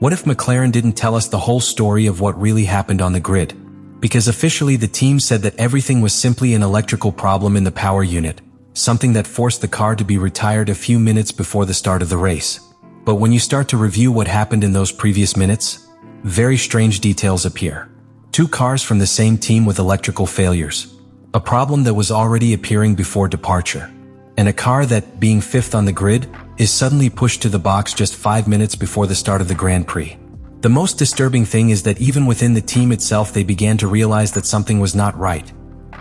What if McLaren didn't tell us the whole story of what really happened on the grid? Because officially the team said that everything was simply an electrical problem in the power unit, something that forced the car to be retired a few minutes before the start of the race. But when you start to review what happened in those previous minutes, very strange details appear. Two cars from the same team with electrical failures. A problem that was already appearing before departure. And a car that, being fifth on the grid, is suddenly pushed to the box just 5 minutes before the start of the Grand Prix. The most disturbing thing is that even within the team itself they began to realize that something was not right.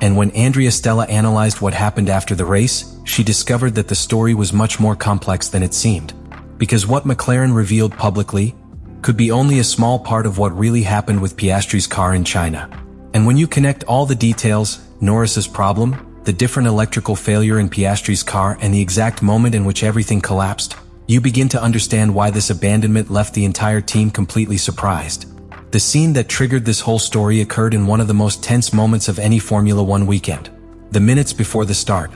And when Andrea Stella analyzed what happened after the race, she discovered that the story was much more complex than it seemed. Because what McLaren revealed publicly could be only a small part of what really happened with Piastri's car in China. And when you connect all the details, Norris's problem, the different electrical failure in Piastri's car and the exact moment in which everything collapsed, you begin to understand why this abandonment left the entire team completely surprised. The scene that triggered this whole story occurred in one of the most tense moments of any Formula One weekend. The minutes before the start.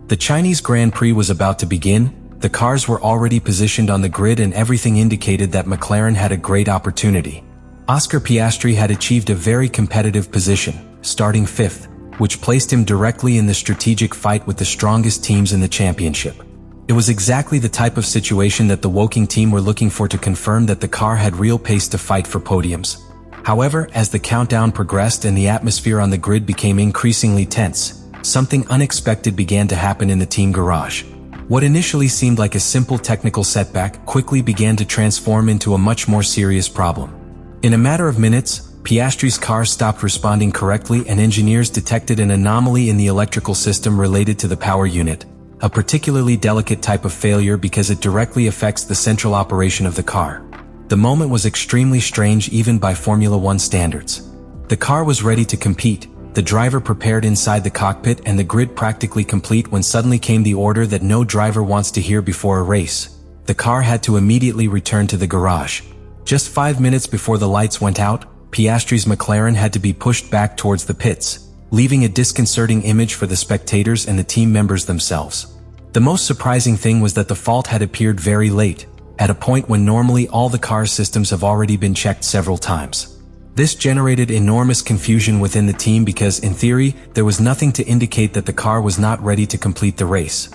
The Chinese Grand Prix was about to begin, the cars were already positioned on the grid and everything indicated that McLaren had a great opportunity. Oscar Piastri had achieved a very competitive position, starting fifth, which placed him directly in the strategic fight with the strongest teams in the championship. It was exactly the type of situation that the Woking team were looking for to confirm that the car had real pace to fight for podiums. However, as the countdown progressed and the atmosphere on the grid became increasingly tense, something unexpected began to happen in the team garage. What initially seemed like a simple technical setback quickly began to transform into a much more serious problem. In a matter of minutes, Piastri's car stopped responding correctly and engineers detected an anomaly in the electrical system related to the power unit, a particularly delicate type of failure because it directly affects the central operation of the car. The moment was extremely strange even by Formula One standards. The car was ready to compete, the driver prepared inside the cockpit and the grid practically complete when suddenly came the order that no driver wants to hear before a race. The car had to immediately return to the garage. Just 5 minutes before the lights went out, Piastri's McLaren had to be pushed back towards the pits, leaving a disconcerting image for the spectators and the team members themselves. The most surprising thing was that the fault had appeared very late, at a point when normally all the car's systems have already been checked several times. This generated enormous confusion within the team because, in theory, there was nothing to indicate that the car was not ready to complete the race.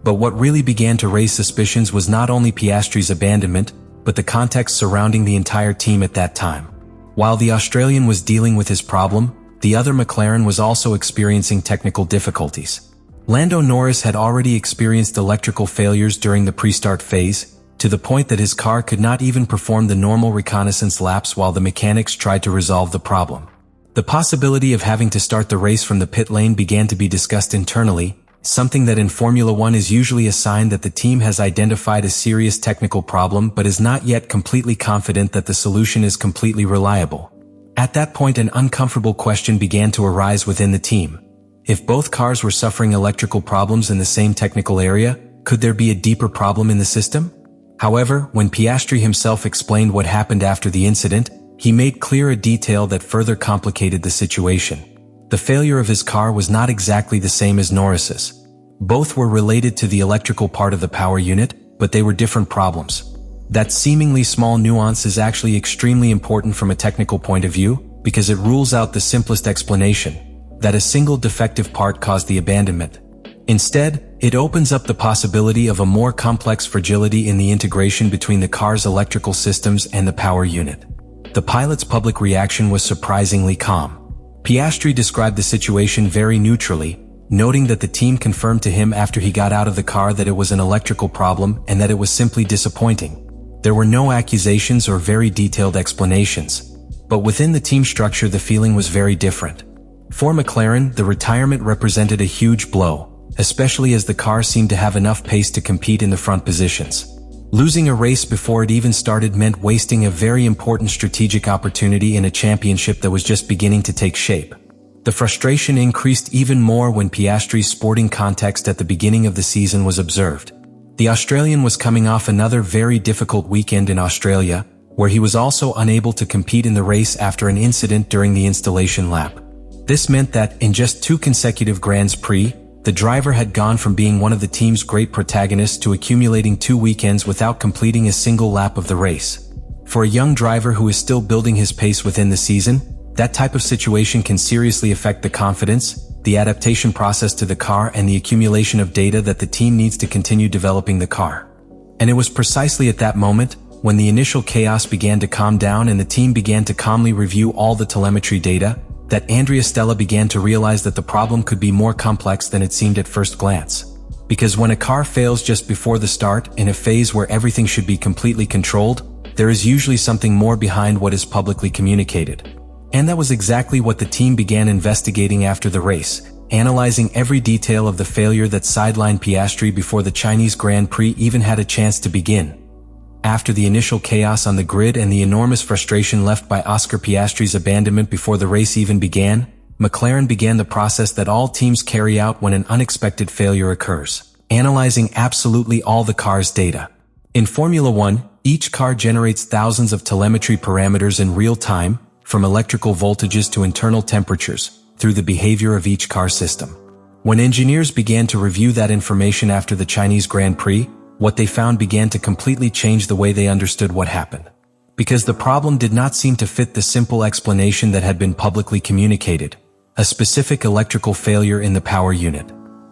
But what really began to raise suspicions was not only Piastri's abandonment, but the context surrounding the entire team at that time. While the Australian was dealing with his problem, the other McLaren was also experiencing technical difficulties. Lando Norris had already experienced electrical failures during the pre-start phase, to the point that his car could not even perform the normal reconnaissance laps while the mechanics tried to resolve the problem. The possibility of having to start the race from the pit lane began to be discussed internally, something that in Formula One is usually a sign that the team has identified a serious technical problem but is not yet completely confident that the solution is completely reliable. At that point, an uncomfortable question began to arise within the team. If both cars were suffering electrical problems in the same technical area, could there be a deeper problem in the system? However, when Piastri himself explained what happened after the incident, he made clear a detail that further complicated the situation. The failure of his car was not exactly the same as Norris's. Both were related to the electrical part of the power unit, but they were different problems. That seemingly small nuance is actually extremely important from a technical point of view, because it rules out the simplest explanation, that a single defective part caused the abandonment. Instead, it opens up the possibility of a more complex fragility in the integration between the car's electrical systems and the power unit. The pilot's public reaction was surprisingly calm. Piastri described the situation very neutrally, noting that the team confirmed to him after he got out of the car that it was an electrical problem and that it was simply disappointing. There were no accusations or very detailed explanations. But within the team structure the feeling was very different. For McLaren, the retirement represented a huge blow, especially as the car seemed to have enough pace to compete in the front positions. Losing a race before it even started meant wasting a very important strategic opportunity in a championship that was just beginning to take shape. The frustration increased even more when Piastri's sporting context at the beginning of the season was observed. The Australian was coming off another very difficult weekend in Australia, where he was also unable to compete in the race after an incident during the installation lap. This meant that, in just 2 consecutive Grands Prix, the driver had gone from being one of the team's great protagonists to accumulating 2 weekends without completing a single lap of the race. For a young driver who is still building his pace within the season, that type of situation can seriously affect the confidence, the adaptation process to the car, and the accumulation of data that the team needs to continue developing the car. And it was precisely at that moment, when the initial chaos began to calm down and the team began to calmly review all the telemetry data, that Andrea Stella began to realize that the problem could be more complex than it seemed at first glance. Because when a car fails just before the start, in a phase where everything should be completely controlled, there is usually something more behind what is publicly communicated. And that was exactly what the team began investigating after the race, analyzing every detail of the failure that sidelined Piastri before the Chinese Grand Prix even had a chance to begin. After the initial chaos on the grid and the enormous frustration left by Oscar Piastri's abandonment before the race even began, McLaren began the process that all teams carry out when an unexpected failure occurs, analyzing absolutely all the car's data. In Formula One, each car generates thousands of telemetry parameters in real time, from electrical voltages to internal temperatures, through the behavior of each car system. When engineers began to review that information after the Chinese Grand Prix, what they found began to completely change the way they understood what happened. Because the problem did not seem to fit the simple explanation that had been publicly communicated: a specific electrical failure in the power unit.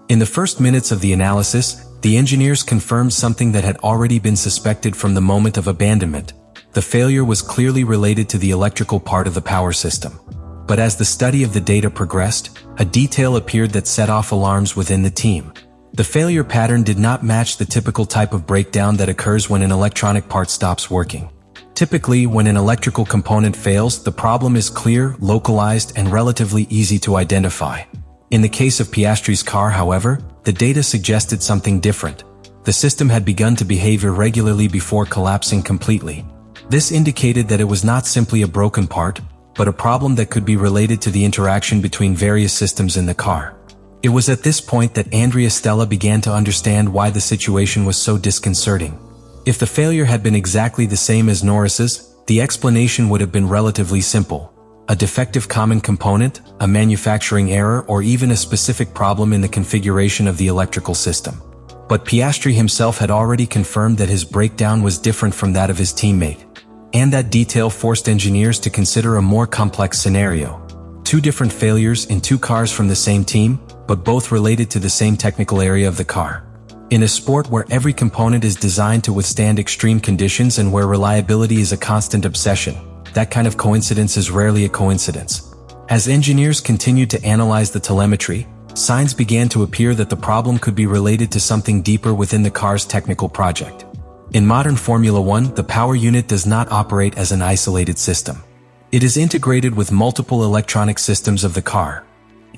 In the first minutes of the analysis, the engineers confirmed something that had already been suspected from the moment of abandonment. The failure was clearly related to the electrical part of the power system. But as the study of the data progressed, a detail appeared that set off alarms within the team. The failure pattern did not match the typical type of breakdown that occurs when an electronic part stops working. Typically, when an electrical component fails, the problem is clear, localized, and relatively easy to identify. In the case of Piastri's car, however, the data suggested something different. The system had begun to behave irregularly before collapsing completely. This indicated that it was not simply a broken part, but a problem that could be related to the interaction between various systems in the car. It was at this point that Andrea Stella began to understand why the situation was so disconcerting. If the failure had been exactly the same as Norris's, the explanation would have been relatively simple: a defective common component, a manufacturing error, or even a specific problem in the configuration of the electrical system. But Piastri himself had already confirmed that his breakdown was different from that of his teammate. And that detail forced engineers to consider a more complex scenario. Two different failures in two cars from the same team, but both related to the same technical area of the car. In a sport where every component is designed to withstand extreme conditions and where reliability is a constant obsession, that kind of coincidence is rarely a coincidence. As engineers continued to analyze the telemetry, signs began to appear that the problem could be related to something deeper within the car's technical project. In modern Formula One, the power unit does not operate as an isolated system. It is integrated with multiple electronic systems of the car: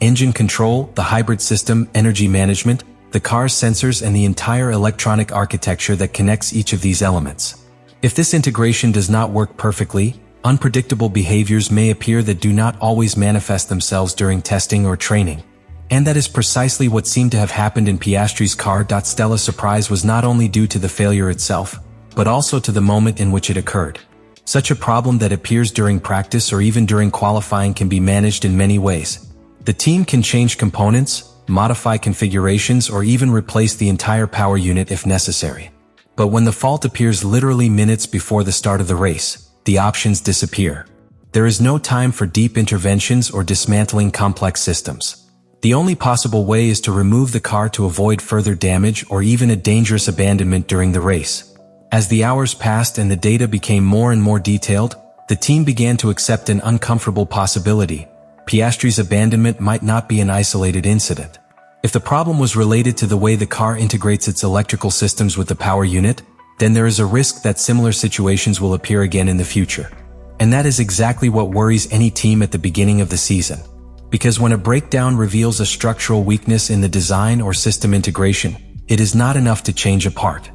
engine control, the hybrid system, energy management, the car's sensors, and the entire electronic architecture that connects each of these elements. If this integration does not work perfectly, unpredictable behaviors may appear that do not always manifest themselves during testing or training. And that is precisely what seemed to have happened in Piastri's car. Stella's surprise was not only due to the failure itself, but also to the moment in which it occurred. Such a problem that appears during practice or even during qualifying can be managed in many ways. The team can change components, modify configurations, or even replace the entire power unit if necessary. But when the fault appears literally minutes before the start of the race, the options disappear. There is no time for deep interventions or dismantling complex systems. The only possible way is to remove the car to avoid further damage or even a dangerous abandonment during the race. As the hours passed and the data became more and more detailed, the team began to accept an uncomfortable possibility: Piastri's abandonment might not be an isolated incident. If the problem was related to the way the car integrates its electrical systems with the power unit, then there is a risk that similar situations will appear again in the future. And that is exactly what worries any team at the beginning of the season. Because when a breakdown reveals a structural weakness in the design or system integration, it is not enough to change a part.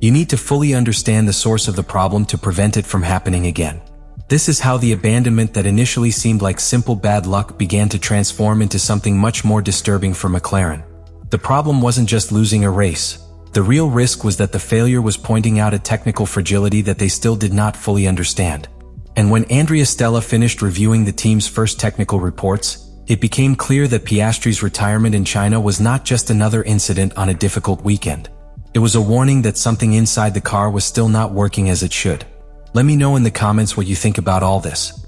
You need to fully understand the source of the problem to prevent it from happening again. This is how the abandonment that initially seemed like simple bad luck began to transform into something much more disturbing for McLaren. The problem wasn't just losing a race. The real risk was that the failure was pointing out a technical fragility that they still did not fully understand. And when Andrea Stella finished reviewing the team's first technical reports, it became clear that Piastri's retirement in China was not just another incident on a difficult weekend. It was a warning that something inside the car was still not working as it should. Let me know in the comments what you think about all this.